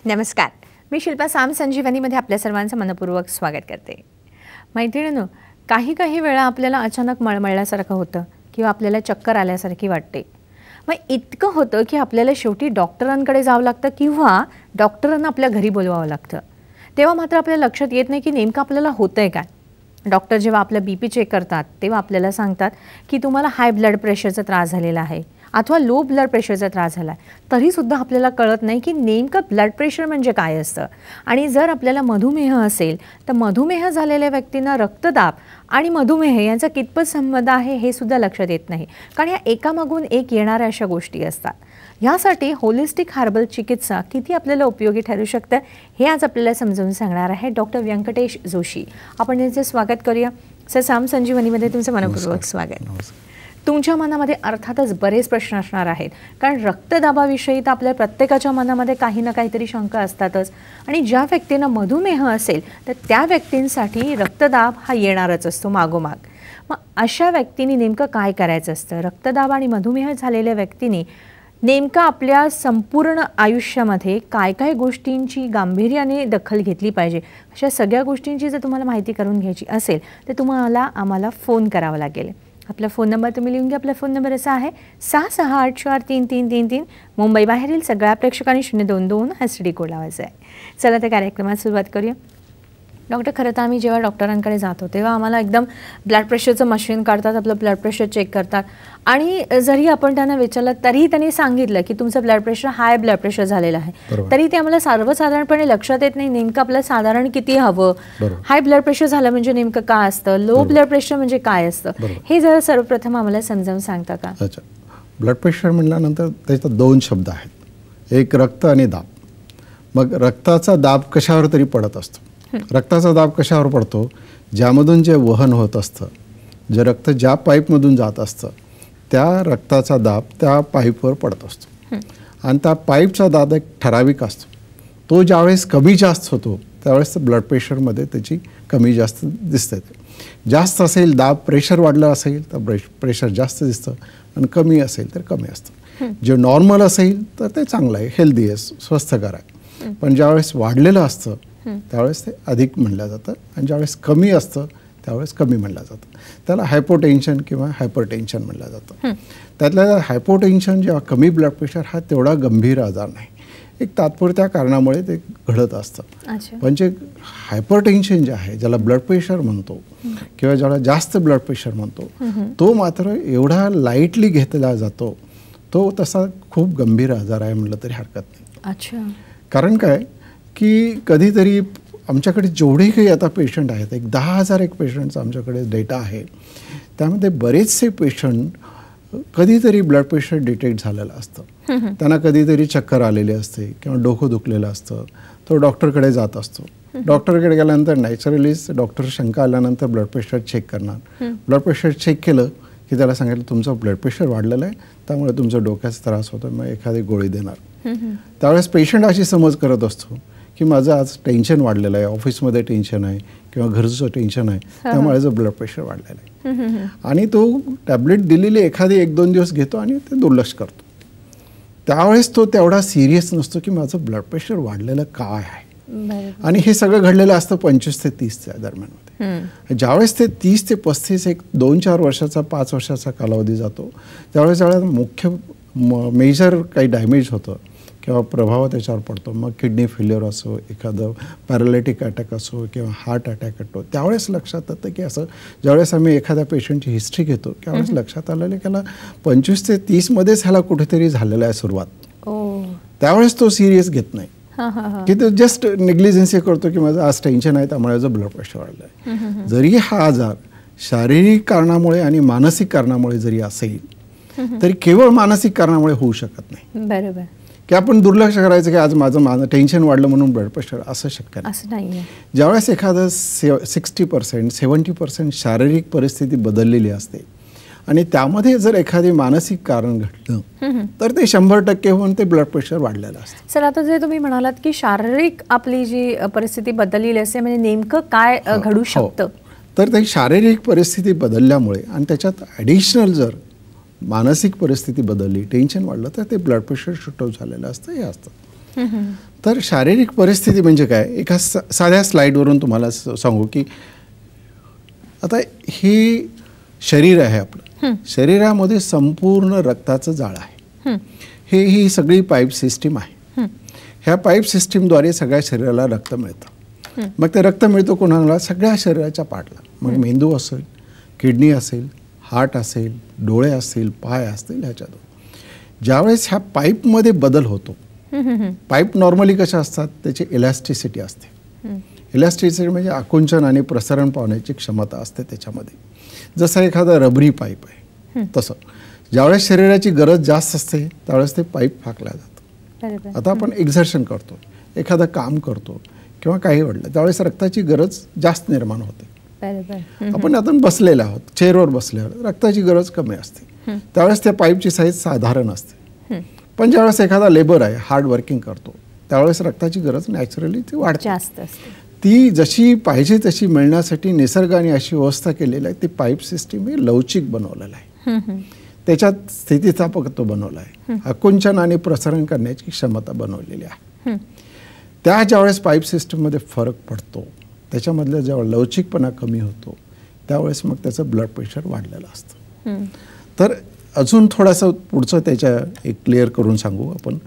नमस्कार, मी शिल्पा साम संजीवनीमध्ये आपल्या सर्वांचं मनपूर्वक स्वागत करते. मैत्रिणींनो, काही वेळा आपल्याला अचानक मळमळल्यासारखं होतं किंवा आपल्याला चक्कर आल्यासारखी वाटते. मग इतकं होतं की आपल्याला शेवटी डॉक्टरांकडे जावं लागतं किंवा डॉक्टरांना आपल्या घरी बोलवावं लागतं. तेव्हा मात्र आपल्या लक्षात येत नाही की नेमकं आपल्याला होतंय काय. डॉक्टर जेव्हा आपलं BP चेक करतात तेव्हा आपल्याला सांगतात की तुम्हाला हाय ब्लड प्रेशरचा त्रास झालेला आहे अथवा लो ब्लड प्रेशरचा त्रास झाला आहे. तरीसुद्धा आपल्याला कळत नाही की नेमकं ब्लड प्रेशर म्हणजे काय असतं. आणि जर आपल्याला मधुमेह असेल तर मधुमेह झालेल्या व्यक्तींना रक्तदाब आणि मधुमेह यांचा कितपत संबंध आहे हे सुद्धा लक्षात येत नाही, कारण या एकामागून एक येणाऱ्या अशा गोष्टी असतात. यासाठी होलिस्टिक हर्बल चिकित्सा किती आपल्याला उपयोगी ठरू शकतं हे आज आपल्याला समजावून सांगणार आहे डॉक्टर व्यंकटेश जोशी. आपण यांचे स्वागत करूया. सर, साम संजीवनीमध्ये तुमचं मनपूर्वक स्वागत. तुमच्या मनामध्ये अर्थातच बरेच प्रश्न असणार आहेत, कारण रक्तदाबाविषयी तर आपल्या प्रत्येकाच्या मनामध्ये काही ना काहीतरी शंका असतातच. आणि ज्या व्यक्तींना मधुमेह असेल तर त्या व्यक्तींसाठी रक्तदाब हा येणारच असतो मागोमाग. मग अशा व्यक्तींनी नेमकं काय करायचं असतं? रक्तदाब आणि मधुमेह झालेल्या व्यक्तींनी नेमकं आपल्या संपूर्ण आयुष्यामध्ये काय काय गोष्टींची गांभीर्याने दखल घेतली पाहिजे, अशा सगळ्या गोष्टींची जर तुम्हाला माहिती करून घ्यायची असेल तर तुम्हाला आम्हाला फोन करावा लागेल. आपला फोन नंबर तुम्ही लिहून घ्या. आपला फोन नंबर असा आहे 66843333. मुंबई बाहेरील सगळ्या प्रेक्षकांनी 022 SD कोड लावायचा आहे. चला तर कार्यक्रमात सुरुवात करूया. डॉक्टर, खरं तर आम्ही जेव्हा डॉक्टरांकडे जातो तेव्हा आम्हाला एकदम ब्लड प्रेशरचं मशीन काढतात, आपलं ब्लड प्रेशर चेक करतात. आणि जरी आपण त्यांना विचारलं तरीही त्यांनी सांगितलं की तुमचं blood pressure high blood pressure झालेलं आहे, तरी ते आम्हाला सर्वसाधारणपणे लक्षात येत नाही नेमकं आपलं साधारण किती हवं. हाय ब्लड प्रेशर झालं म्हणजे नेमकं काय असतं, लो ब्लड प्रेशर म्हणजे काय असतं, हे जरा सर्वप्रथम आम्हाला समजावून सांगता का? अच्छा, ब्लड प्रेशर म्हटल्यानंतर त्याच्यात दोन शब्द आहेत, एक रक्त आणि दाब. मग रक्ताचा दाब कशावर तरी पडत असतो. रक्ताचा दाब कशावर पडतो? ज्यामधून जे वहन होत असतं, जे रक्त ज्या पाईपमधून जात असतं त्या रक्ताचा दाब त्या पाईपवर पडत असतो. आणि त्या पाईपचा दाब एक ठराविक असतो. तो ज्यावेळेस कमी जास्त होतो त्यावेळेस ब्लड प्रेशरमध्ये त्याची कमी जास्त दिसते. जास्त असेल दाब, प्रेशर वाढलं असेल तर प्रेशर जास्त दिसतं, आणि कमी असेल तर कमी असतं. जे नॉर्मल असेल तर ते चांगलं आहे, हेल्दी आहे, स्वस्थकर आहे. पण ज्यावेळेस वाढलेलं असतं त्यावेळेस ते अधिक म्हणलं जातं, आणि ज्यावेळेस कमी असतं त्यावेळेस कमी म्हणलं जातं. त्याला हायपोटेन्शन किंवा हायपरटेन्शन म्हणलं जातं. त्यातल्या हायपोटेन्शन जेव्हा कमी ब्लड प्रेशर हा तेवढा गंभीर आजार नाही, एक तात्पुरत्या कारणामुळे ते घडत असतं. पण जे हायपरटेन्शन जे आहे, ज्याला ब्लड प्रेशर म्हणतो किंवा ज्याला जास्त ब्लड प्रेशर म्हणतो, तो मात्र एवढा लाईटली घेतला जातो, तो तसा खूप गंभीर आजार आहे म्हटलं तरी हरकत नाही. अच्छा. कारण काय की कधीतरी आमच्याकडे जेवढे काही आता पेशंट आहेत, एक 10,000 एक पेशंटचा आमच्याकडे डेटा आहे, त्यामध्ये बरेचसे पेशंट कधीतरी ब्लड प्रेशर डिटेक्ट झालेलं असतं. त्यांना कधीतरी चक्कर आलेली असते किंवा डोकं दुखलेलं असतं, तो डॉक्टरकडे जात असतो. डॉक्टरकडे गेल्यानंतर नॅचरलीच डॉक्टर शंका आल्यानंतर ब्लड प्रेशर चेक करणार. ब्लड प्रेशर चेक केलं की त्याला सांगितलं तुमचं ब्लड प्रेशर वाढलेलं आहे, त्यामुळे तुमचा डोक्याचा त्रास होतो, मग एखादी गोळी देणार. त्यावेळेस पेशंट अशी समज करत असतो की माझं आज टेन्शन वाढलेलं आहे, ऑफिसमध्ये टेन्शन आहे किंवा घरचं टेन्शन आहे, त्यामुळे माझं ब्लड प्रेशर वाढलेलं आहे. आणि तो टॅबलेट दिलेली एखादी 1-2 दिवस घेतो आणि ते दुर्लक्ष करतो. त्यावेळेस तो तेवढा सिरियस नसतो की माझं ब्लड प्रेशर वाढलेलं काय आहे. आणि हे सगळं घडलेलं असतं 25 ते 30च्या दरम्यानमध्ये. ज्यावेळेस ते 30 ते 35 एक 2-4 वर्षाचा 5 वर्षाचा कालावधी जातो, त्यावेळेस मुख्य मेजर काही डॅमेज होतं किंवा प्रभाव त्याच्यावर पडतो. मग किडनी फेल्युअर असो, एखादं पॅरालिटिक अटॅक असो किंवा हार्ट अटॅक येतो, त्यावेळेस लक्षात येतं की असं ज्यावेळेस आम्ही एखाद्या पेशंटची हिस्ट्री घेतो त्यावेळेस लक्षात आलेलं की ह्याला 25 ते 30मध्येच ह्याला कुठेतरी झालेलं आहे सुरुवात. त्यावेळेस तो सिरियस घेत नाही की तो जस्ट नेग्लिजन्सी करतो की माझं आज टेन्शन आहे त्यामुळे माझं ब्लड प्रेशर वाढलं आहे. जरी हा आजार शारीरिक कारणामुळे आणि मानसिक कारणामुळे जरी असेल तरी केवळ मानसिक कारणामुळे होऊ शकत नाही. बरोबर. की आपण दुर्लक्ष करायचं की आज माझं टेन्शन वाढलं म्हणून ब्लड प्रेशर, असं शक्य नाही. ज्यावेळेस एखादं 60% 70% शारीरिक परिस्थिती बदललेली असते आणि त्यामध्ये जर एखादी मानसिक कारण घडलं तर ते 100% होऊन ते ब्लड प्रेशर वाढलेलं असतं. सर, आता जे तुम्ही म्हणालात की शारीरिक आपली जी परिस्थिती बदललेली असते, म्हणजे नेमकं काय घडू शकतं? तर ते शारीरिक परिस्थिती बदलल्यामुळे आणि त्याच्यात ॲडिशनल जर मानसिक परिस्थिती बदलली, टेन्शन वाढलं तर ते ब्लड प्रेशर शूट आउट झालेलं असतं, हे असतं. तर शारीरिक परिस्थिती म्हणजे काय, एका साध्या स्लाईडवरून तुम्हाला सांगू की आता हे शरीर आहे आपलं, शरीरामध्ये संपूर्ण रक्ताचं जाळ आहे. ही सगळी पाईप सिस्टीम आहे. ह्या पाईप सिस्टीमद्वारे सगळ्या शरीराला रक्त मिळतं. मग ते रक्त मिळतं कोणाला, सगळ्या शरीराच्या पार्टला. मग मेंदू असेल, किडनी असेल, हार्ट असेल, डोळे असतील, पाय असतील, ह्याच्यातून ज्यावेळेस ह्या पाईपमध्ये बदल होतो. पाईप नॉर्मली कशा असतात, त्याची इलॅस्टिसिटी असते. इलॅस्टिसिटी म्हणजे आकुंचन आणि प्रसरण पावण्याची क्षमता असते त्याच्यामध्ये. जसं एखादा रबरी पाईप आहे तसं ज्यावेळेस शरीराची गरज जास्त असते त्यावेळेस ते पाईप फाकलं जातं. आता आपण एक्झर्शन करतो, एखादं काम करतो किंवा काही घडलं त्यावेळेस रक्ताची गरज जास्त निर्माण होते. आपण आता बसलेले आहोत, चेअरवर बसल्यावर रक्ताची गरज कमी असते, त्यावेळेस त्या पाईपची साईज साधारण असते. पण ज्यावेळेस एखादा लेबर आहे, हार्ड वर्किंग करतो, त्यावेळेस रक्ताची गरज नॅचरली ती वाढते. ती जशी पाहिजे तशी मिळण्यासाठी निसर्गाने अशी व्यवस्था केलेली आहे. ती पाईप सिस्टीम हे लवचिक बनवलेलं आहे, त्याच्यात स्थितिस्थापकत्व बनवलं आहे, आकुंचन आणि प्रसारण करण्याची क्षमता बनवलेली आहे. त्या ज्यावेळेस पाईप सिस्टीममध्ये फरक पडतो, त्याच्यामधलं जेव्हा लवचिकपणा कमी होतो त्यावेळेस मग त्याचं ब्लड प्रेशर वाढलेलं असतं. तर अजून थोडंसं पुढचं त्याच्या एक क्लिअर करून सांगू आपण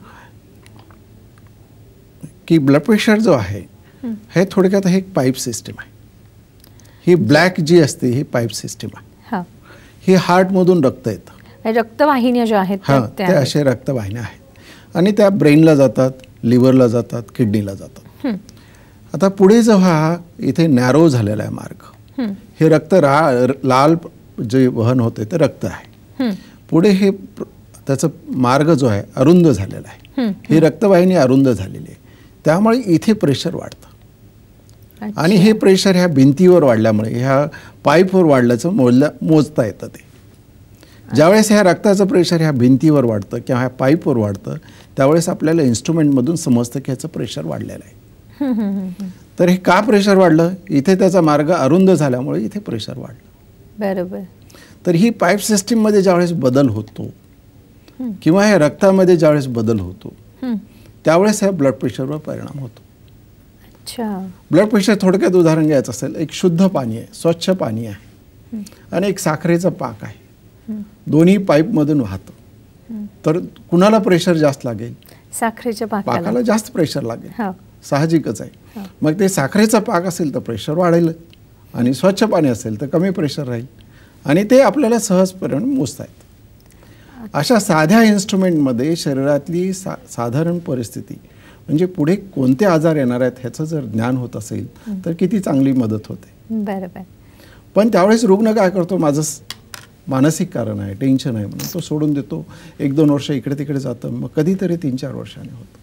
की ब्लड प्रेशर जो आहे हे थोडक्यात हे एक पाईप सिस्टीम आहे. ही ब्लॅक जी असते ही पाईप सिस्टीम आहे. ही हार्टमधून रक्त येतं, रक्तवाहिन्या ज्या आहेत ते असे रक्तवाहिन्या आहेत आणि त्या ब्रेनला जातात, लिव्हरला जातात, किडनीला जातात. आता पुढे जेव्हा इथे नॅरो झालेला आहे मार्ग, हे रक्त लाल जे वहन होते ते रक्त आहे. पुढे हे त्याचा मार्ग जो आहे अरुंद झालेला आहे, ही रक्तवाहिनी अरुंद झालेली आहे, त्यामुळे इथे प्रेशर वाढतं. आणि हे प्रेशर ह्या भिंतीवर वाढल्यामुळे ह्या पाईपवर वाढल्याचं मोजता येतं. ते ज्यावेळेस ह्या रक्ताचं प्रेशर ह्या भिंतीवर वाढतं किंवा ह्या पाईपवर वाढतं त्यावेळेस आपल्याला इन्स्ट्रुमेंटमधून समजतं की ह्याचं प्रेशर वाढलेलं आहे. तर हे का प्रेशर वाढलं, इथे त्याचा मार्ग अरुंद झाल्यामुळे इथे प्रेशर वाढलं. बरोबर. तर ही पाईप सिस्टीममध्ये ज्यावेळेस बदल होतो किंवा ह्या रक्तामध्ये ज्यावेळेस बदल होतो त्यावेळेस ह्या ब्लड प्रेशरवर परिणाम होतो. ब्लड प्रेशर थोडक्यात उदाहरण घ्यायचं असेल, एक शुद्ध पाणी आहे, स्वच्छ पाणी आहे आणि एक साखरेचा पाक आहे, दोन्ही पाईपमधून वाहतं, तर कुणाला प्रेशर जास्त लागेल, साखरेच्या पाकाला जास्त प्रेशर लागेल, साहजिकच आहे. मग ते साखरेचा पाक असेल तर प्रेशर वाढेल आणि स्वच्छ पाणी असेल तर कमी प्रेशर राहील आणि ते आपल्याला सहजपणे मोजता येतं. अशा साध्या इन्स्ट्रुमेंटमध्ये शरीरातली साधारण परिस्थिती म्हणजे पुढे कोणते आजार येणार आहेत ह्याचं जर ज्ञान होत असेल तर किती चांगली मदत होते. बरोबर. पण त्यावेळेस रुग्ण काय करतो, माझं मानसिक कारण आहे, टेन्शन आहे म्हणून तो सोडून देतो, 1-2 वर्ष इकडे तिकडे जातं, मग कधीतरी 3-4 वर्षांनी होतं.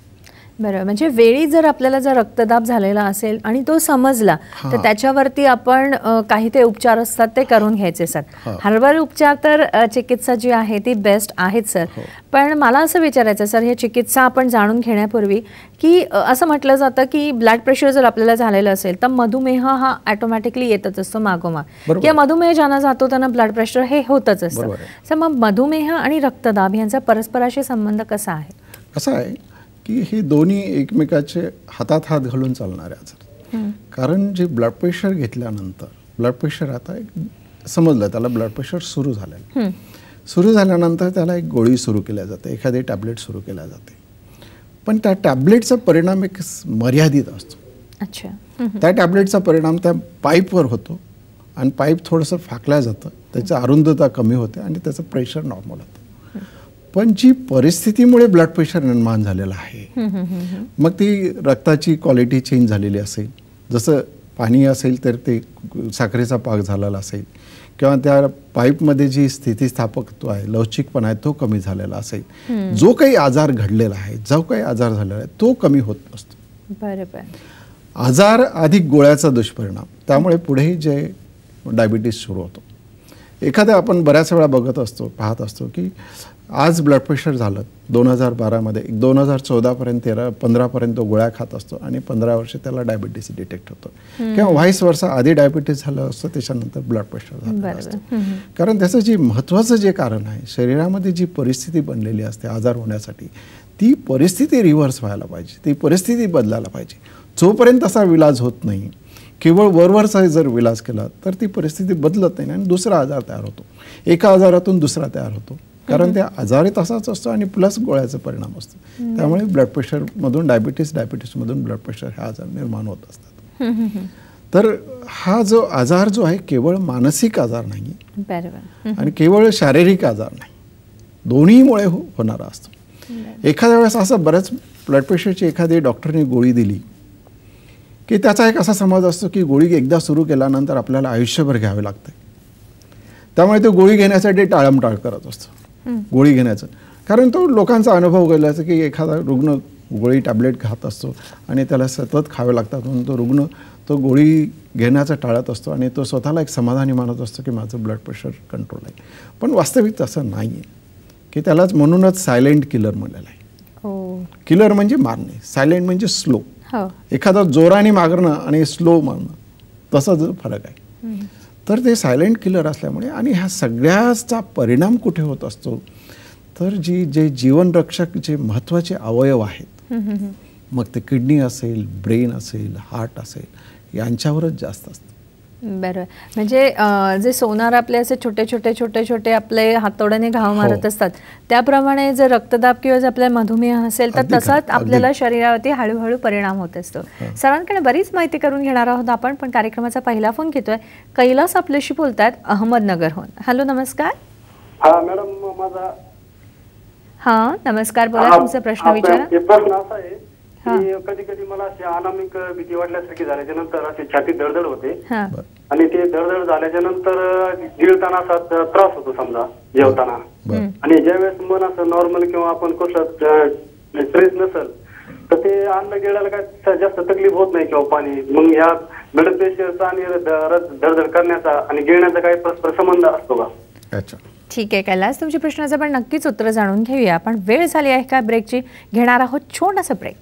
बरोबर. म्हणजे वेळी जर आपल्याला जर रक्तदाब झालेला असेल आणि तो समजला तर त्याच्यावरती आपण काही ते उपचार असतात ते करून घ्यायचे सर. हर्बल उपचार तर चिकित्सा जी आहे ती बेस्ट आहेत सर. पण मला असं विचारायचं सर, हे चिकित्सा आपण जाणून घेण्यापूर्वी की असं म्हटलं जातं की ब्लड प्रेशर जर आपल्याला झालेलं असेल तर मधुमेह हा ऑटोमॅटिकली येतच असतो मागोमाग, किंवा मधुमेह ज्यांना जातो त्यांना ब्लड प्रेशर हे होतच असतं. सर मग मधुमेह आणि रक्तदाब यांचा परस्पराशी संबंध कसा आहे? कसा आहे की हे दोन्ही एकमेकाचे हातात हात घालून चालणारे आजार. कारण जे ब्लड प्रेशर घेतल्यानंतर ब्लड प्रेशर आता एक समजलं त्याला ब्लड प्रेशर सुरू झालं, सुरू झाल्यानंतर त्याला एक गोळी सुरू केल्या जाते, एखादी टॅबलेट सुरू केल्या जाते. पण त्या टॅबलेटचा परिणाम एक मर्यादित असतो. त्या टॅबलेटचा परिणाम त्या पाईपवर होतो आणि पाईप थोडंसं फाकल्या जातं, त्याची अरुंदता कमी होते आणि त्याचं प्रेशर नॉर्मल होतं. पण जी परिस्थितीमुळे ब्लड प्रेशर निर्माण झालेलं आहे, मग ती रक्ताची क्वालिटी चेंज झालेली असेल, जसं पाणी असेल तर ते साखरेचा पाक झालेला असेल, किंवा त्या पाईपमध्ये जी स्थितिस्थापकत्व आहे, लवचिकपणा आहे तो कमी झालेला असेल, जो काही आजार घडलेला आहे, जो काही आजार झालेला आहे तो कमी होत नसतो. बरोबर. आजार अधिक गोळ्याचा दुष्परिणाम, त्यामुळे पुढेही जे डायबिटीस सुरू होतो. एखाद्या आपण बऱ्याच वेळा बघत असतो, पाहत असतो की आज ब्लड प्रेशर झालं 2012मध्ये 2014पर्यंत 15पर्यंत गोळ्या खात असतो आणि 15 वर्ष त्याला डायबिटीस डिटेक्ट होतं किंवा व्हाईस वर्षा आधी डायबिटीस झालं असतं त्याच्यानंतर ब्लड प्रेशर झालं असतं. कारण त्याचं जे महत्त्वाचं जे कारण आहे शरीरामध्ये जी परिस्थिती बनलेली असते आजार होण्यासाठी ती परिस्थिती रिव्हर्स व्हायला पाहिजे, ती परिस्थिती बदलायला पाहिजे. जोपर्यंत असा विलाज होत नाही, केवळ वरवरचा जर विलाज केला तर ती परिस्थिती बदलत नाही आणि दुसरा आजार तयार होतो, एका आजारातून दुसरा तयार होतो. कारण त्या आजारी तसाच असतो आणि प्लस गोळ्याचा परिणाम असतो. त्यामुळे ब्लड प्रेशरमधून डायबिटीसमधून ब्लड प्रेशर हे आजार निर्माण होत असतात. तर हा जो आजार जो आहे केवळ मानसिक आजार नाही आणि केवळ शारीरिक आजार नाही, दोन्हीमुळे होणारा असतो. एखाद्या वेळेस असं बऱ्याच ब्लड प्रेशरची एखादी डॉक्टरने गोळी दिली की त्याचा एक असा समज असतो की गोळी एकदा सुरू केल्यानंतर आपल्याला आयुष्यभर घ्यावे लागते. त्यामुळे तो गोळी घेण्यासाठी टाळमटाळ करत असतो गोळी घेण्याचं. कारण तो लोकांचा अनुभव गेला की एखादा रुग्ण गोळी टॅबलेट खात असतो आणि त्याला सतत खावे लागतात म्हणून तो रुग्ण तो गोळी घेण्याचं टाळत असतो आणि तो स्वतःला एक समाधानी मानत असतो की माझं ब्लड प्रेशर कंट्रोल आहे. पण वास्तविक तसं नाही आहे की त्यालाच म्हणूनच सायलेंट किलर म्हणलेलं आहे. किलर म्हणजे मारणे, सायलेंट म्हणजे स्लो. एखादा जोराने मारणं आणि स्लो मारणं तसा जो फरक आहे. तर ते सायलेंट किलर असल्यामुळे आणि ह्या सगळ्याचा परिणाम कुठे होत असतो तर जे जीवनरक्षक जे महत्त्वाचे अवयव आहेत, मग ते किडनी असेल, ब्रेन असेल, हार्ट असेल, यांच्यावरच जास्त असतं. बरोबर. म्हणजे जे सोनार आपले असे छोटे छोटे छोटे छोटे आपले हातोड्याने घाव मारत असतात त्याप्रमाणे जर रक्तदाब किंवा जर आपल्याला मधुमेह असेल तर तसाच आपल्याला शरीरावरती हळूहळू परिणाम होत असतो. सर्वांकडे बरीच माहिती करून घेणार आहोत आपण, पण कार्यक्रमाचा पहिला फोन घेतोय. कैलास आपल्याशी बोलतायत अहमदनगरहून. हॅलो, नमस्कार. हा मॅडम, माझा हा नमस्कार, बोला, तुमचा प्रश्न विचारा. प्रश्न असा आहे की कधी कधी मला अशी अनामिक भीती वाटल्यासारखी झाल्याच्या नंतर अशी छातीत धडधड होते आणि ते धडधड झाल्याच्या नंतर गिळताना असा त्रास होतो समजा जेवताना. आणि ज्यावेळेस मन असं नॉर्मल किंवा आपण कसं स्ट्रेस नसेल तर ते अन्न गिळायला काय जास्त तकलीफ होत नाही किंवा पाणी. मग ह्या ब्लड प्रेशरचा आणि धडधड करण्याचा आणि गिळण्याचा काही परस्पर संबंध असतो का? अच्छा, ठीक आहे कैलास, तुमच्या प्रश्नाचं पण नक्कीच उत्तर जाणून घेऊया. पण वेळ झाली आहे का ब्रेकची? घेणार आहोत छोटासा ब्रेक.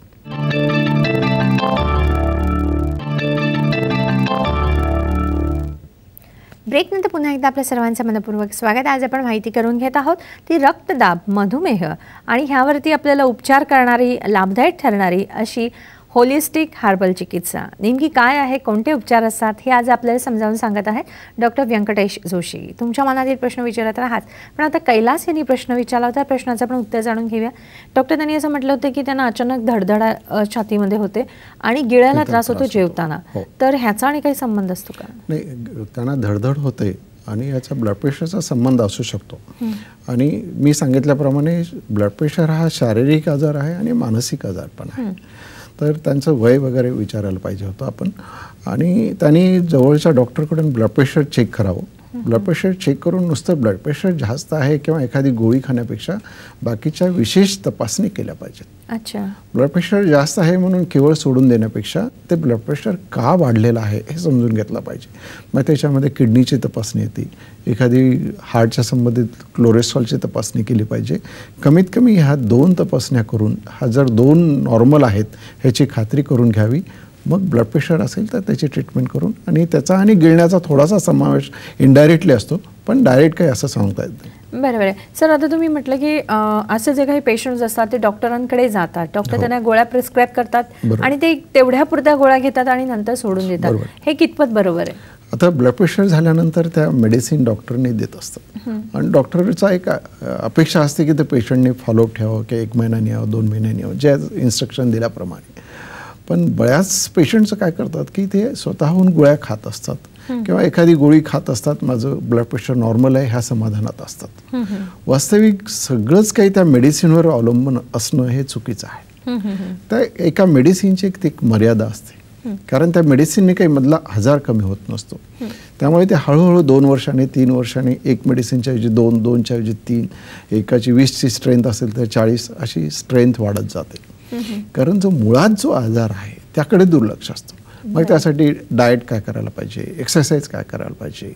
ब्रेकनंतर पुन्हा एकदा आपल्या सर्वांचं मनपूर्वक स्वागत. आज आपण माहिती करून घेत आहोत ती रक्तदाब, मधुमेह आणि ह्यावरती आपल्याला उपचार करणारी, लाभदायक ठरणारी अशी होलिस्टिक हार्बल चिकित्सा नेमकी काय आहे, कोणते उपचार असतात हे आज आपल्याला समजावून सांगत आहेत डॉक्टर व्यंकटेश जोशी. तुमच्या मनातील प्रश्न विचारत राहात. पण आता कैलास यांनी प्रश्न विचारला होता, प्रश्नाचं पण उत्तर जाणून घेऊया. डॉक्टर त्यांनी असं म्हटलं होतं की त्यांना अचानक धडधडा छातीमध्ये होते आणि गिळायला त्रास होतो जेवताना. तर ह्याचा आणि काही संबंध असतो का? नाही, त्यांना धडधड होते आणि याचा ब्लड प्रेशरचा संबंध असू शकतो. आणि मी सांगितल्याप्रमाणे ब्लड प्रेशर हा शारीरिक आजार आहे आणि मानसिक आजार पण आहे. तर त्यांचं वय वगैरे विचारायला पाहिजे होतं आपण. आणि त्यांनी जवळच्या डॉक्टरकडून ब्लड प्रेशर चेक करावं. ब्लड प्रेशर चेक करून नुसतं ब्लड प्रेशर जास्त आहे किंवा एखादी गोळी खाण्यापेक्षा बाकीच्या विशेष तपासणी केल्या पाहिजेत. अच्छा, ब्लड प्रेशर जास्त आहे म्हणून केवळ सोडून देण्यापेक्षा ते ब्लड प्रेशर का वाढलेलं आहे हे समजून घेतलं पाहिजे. मग त्याच्यामध्ये किडनीची तपासणी येते, एखादी हार्टच्या संबंधित कोलेस्ट्रॉलची तपासणी केली पाहिजे. कमीत कमी ह्या 2 तपासण्या करून हा जर 2 नॉर्मल आहेत ह्याची खात्री करून घ्यावी. मग ब्लड प्रेशर असेल तर त्याची ट्रीटमेंट करून आणि त्याचा आणि गिळण्याचा थोडासा समावेश इनडायरेक्टली असतो, पण डायरेक्ट काही असं सांगता येत नाही. बरोबर आहे सर. आता तुम्ही म्हटलं की असं जे काही पेशंट्स असतात ते डॉक्टरांकडे जातात, डॉक्टर त्यांना गोळ्या प्रिस्क्राईब करतात आणि ते तेवढ्या पुरत्या गोळ्या घेतात आणि नंतर सोडून देतात. हे कितपत बरोबर आहे? आता ब्लड प्रेशर झाल्यानंतर त्या मेडिसिन डॉक्टरने देत असतात आणि डॉक्टरचा एक अपेक्षा असते की ते पेशंटने फॉलोअप ठेवावं की 1 महिन्याने यावं, 2 महिन्याने यावं, ज्या इन्स्ट्रक्शन दिल्याप्रमाणे. पण बऱ्याच पेशंटचं काय करतात की ते स्वतःहून गोळ्या खात असतात किंवा एखादी गोळी खात असतात, माझं ब्लड प्रेशर नॉर्मल आहे ह्या समाधानात असतात. वास्तविक सगळंच काही त्या मेडिसिनवर अवलंबून असणं हे चुकीचं आहे. त्या एका मेडिसिनची एक मर्यादा असते, कारण त्या मेडिसिनने काही मधला आजार कमी होत नसतो. त्यामुळे ते हळूहळू 2 वर्षाने 3 वर्षाने एक मेडिसिनच्या ऐवजी 2, 2च्या ऐवजी 3, एकाची 20ची स्ट्रेंथ असेल तर 40 अशी स्ट्रेंथ वाढत जाते. कारण जो मुळात जो आजार आहे त्याकडे दुर्लक्ष असतं. मग त्यासाठी डाएट काय करायला पाहिजे, एक्सरसाइज काय करायला पाहिजे,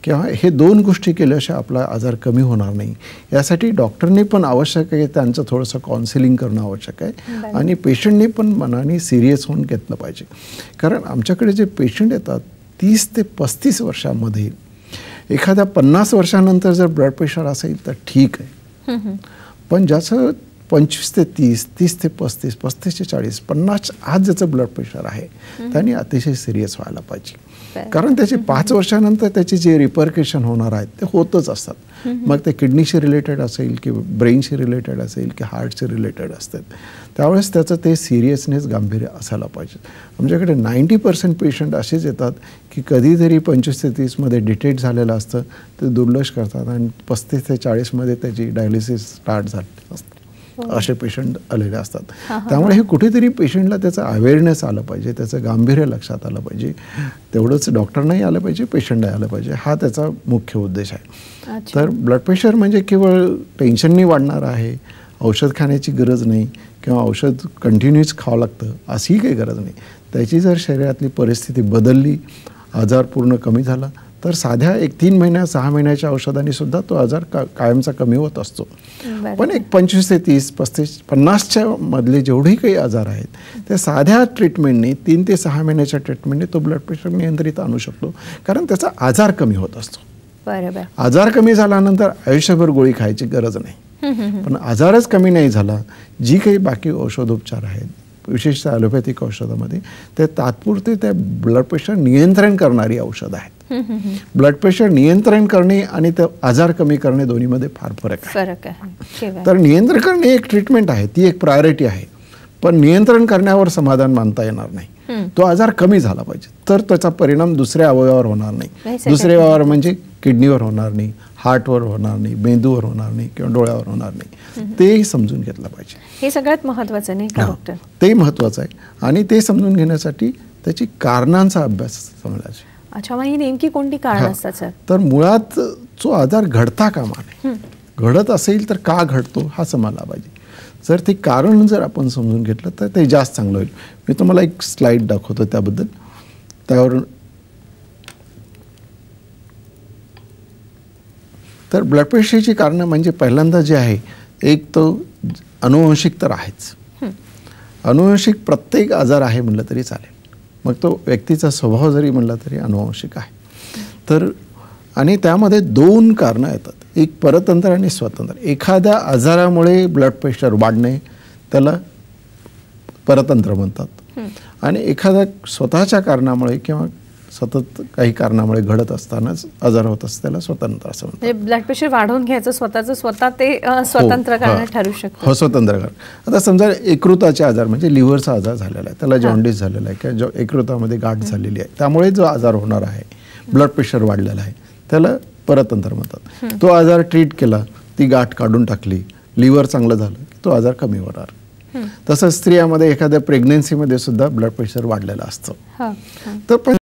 किंवा हे 2 गोष्टी केल्याशिवाय आपला आजार कमी होणार नाही. यासाठी डॉक्टरने पण आवश्यक आहे, त्यांचं थोडंसं काउन्सिलिंग करणं आवश्यक आहे आणि पेशंटने पण मनाने सिरियस होऊन घेतलं पाहिजे. कारण आमच्याकडे जे पेशंट येतात 30 ते 35 वर्षामध्ये, एखाद्या 50 वर्षानंतर जर ब्लड प्रेशर असेल तर ठीक आहे, पण ज्याचं 25 ते 30, 30 ते 35, 35 ते 40, 50 आज ज्याचं ब्लड प्रेशर आहे त्यांनी अतिशय सिरियस व्हायला पाहिजे. कारण त्याचे 5 वर्षानंतर त्याचे जे रिपरकेशन होणार आहेत ते होतच असतात. मग ते किडनीशी रिलेटेड असेल की ब्रेनशी रिलेटेड असेल की हार्टशी रिलेटेड असतात. त्यावेळेस त्याचं ते सिरियसनेस गांभीर्य असायला पाहिजे. आमच्याकडे 90% पेशंट असेच येतात की कधीतरी 25 ते 30मध्ये डिटेक्ट झालेलं असतं, ते दुर्लक्ष करतात आणि 35 ते 40मध्ये त्याची डायलिसिस स्टार्ट झाली असते. असे पेशंट आलेले असतात. त्यामुळे हे कुठेतरी पेशंटला त्याचं अवेअरनेस आलं पाहिजे, त्याचं गांभीर्य लक्षात आलं पाहिजे. तेवढंच डॉक्टरनाही आलं पाहिजे, पेशंटही आलं पाहिजे. हा त्याचा मुख्य उद्देश आहे. तर ब्लड प्रेशर म्हणजे केवळ टेन्शननी वाढणार आहे, औषध खाण्याची गरज नाही किंवा औषध कंटिन्यूच खावं लागतं अशीही काही गरज नाही. त्याची जर शरीरातली परिस्थिती बदलली, आजार पूर्ण कमी झाला, तर साध्या 3 महिन्या 6 महिन्याच्या औषधांनी सुद्धा तो आजार कायमचा कमी होत असतो. पण एक 25 ते 30, 35, 50च्या मधले जेवढेही काही आजार आहेत त्या साध्या ट्रीटमेंटने 3 ते 6 महिन्याच्या ट्रीटमेंटने तो ब्लड प्रेशर नियंत्रित आणू शकतो. कारण त्याचा आजार कमी होत असतो. बरोबर. आजार कमी झाल्यानंतर आयुष्यभर गोळी खायची गरज नाही. पण आजारच कमी नाही झाला, जी काही बाकी औषधोपचार आहेत विशेषतः ॲलोपॅथिक औषधामध्ये ते तात्पुरते त्या ब्लड प्रेशर नियंत्रण करणारी औषधं आहेत. ब्लड प्रेशर नियंत्रण करणे आणि ते आजार कमी करणे दोन्हीमध्ये फार फरक आहे. तर नियंत्रण करणे एक ट्रीटमेंट आहे, ती एक प्रायोरिटी आहे. पण नियंत्रण करण्यावर समाधान मानता येणार नाही. तो आजार कमी झाला पाहिजे, तर त्याचा परिणाम दुसऱ्या अवयवावर होणार नाही. दुसरे अवयव म्हणजे किडनीवर होणार नाही, हार्टवर होणार नाही, मेंदूवर होणार नाही किंवा डोळ्यावर होणार नाही. तेही समजून घेतलं पाहिजे. हे सगळ्यात महत्त्वाचं नाही का डॉक्टर? ते महत्त्वाचं आहे आणि ते समजून घेण्यासाठी त्याची कारणांचा अभ्यास समजायचा. अच्छा, मग ही नेमकी कोणती कारणं असतात सर? तर मुळात जो आजार घडता कामा नये, घडत असेल तर का घडतो हा समजला पाहिजे. जर ते कारण जर आपण समजून घेतलं तर ते जास्त चांगलं होईल. मी तुम्हाला एक स्लाइड दाखवतो त्याबद्दल. त्यावरून तर ब्लड प्रेशरची कारणं म्हणजे पहिल्यांदा जे आहे, एक तो अनुवंशिक तर आहेच. अनुवंशिक प्रत्येक आजार आहे म्हटलं तरी चालेल. मग तो व्यक्तीचा स्वभाव जरी म्हणला तरी अनुवंशिक आहे. तर आणि त्यामध्ये 2 कारणं येतात, एक परतंत्र आणि स्वतंत्र. एखाद्या आजारामुळे ब्लड प्रेशर वाढणे त्याला परतंत्र म्हणतात आणि एखाद्या स्वतःच्या कारणामुळे किंवा सतत काही कारणामुळे घडत असतानाच आजार होत असतो त्याला स्वतंत्र असं म्हणतात. ब्लड प्रेशर वाढवून घ्यायचं स्वतः ते स्वतंत्र कारण ठरू शकतं. हो, स्वतंत्र कारण. आता समजा यकृताचे आजार म्हणजे लिव्हरचा आजार झालेला आहे, त्याला जॉन्डिस झालेला आहे किंवा यकृतामध्ये गाठ झालेली आहे, त्यामुळे जो आजार होणार आहे, ब्लड प्रेशर वाढलेला आहे, त्याला परतंत्र म्हणतात. तो आजार ट्रीट केला, ती गाठ काढून टाकली, लिव्हर चांगलं झालं की तो आजार कमी होणार. तसंच स्त्रियामध्ये एखाद्या प्रेग्नन्सीमध्ये सुद्धा ब्लड प्रेशर वाढलेलं असतं. तर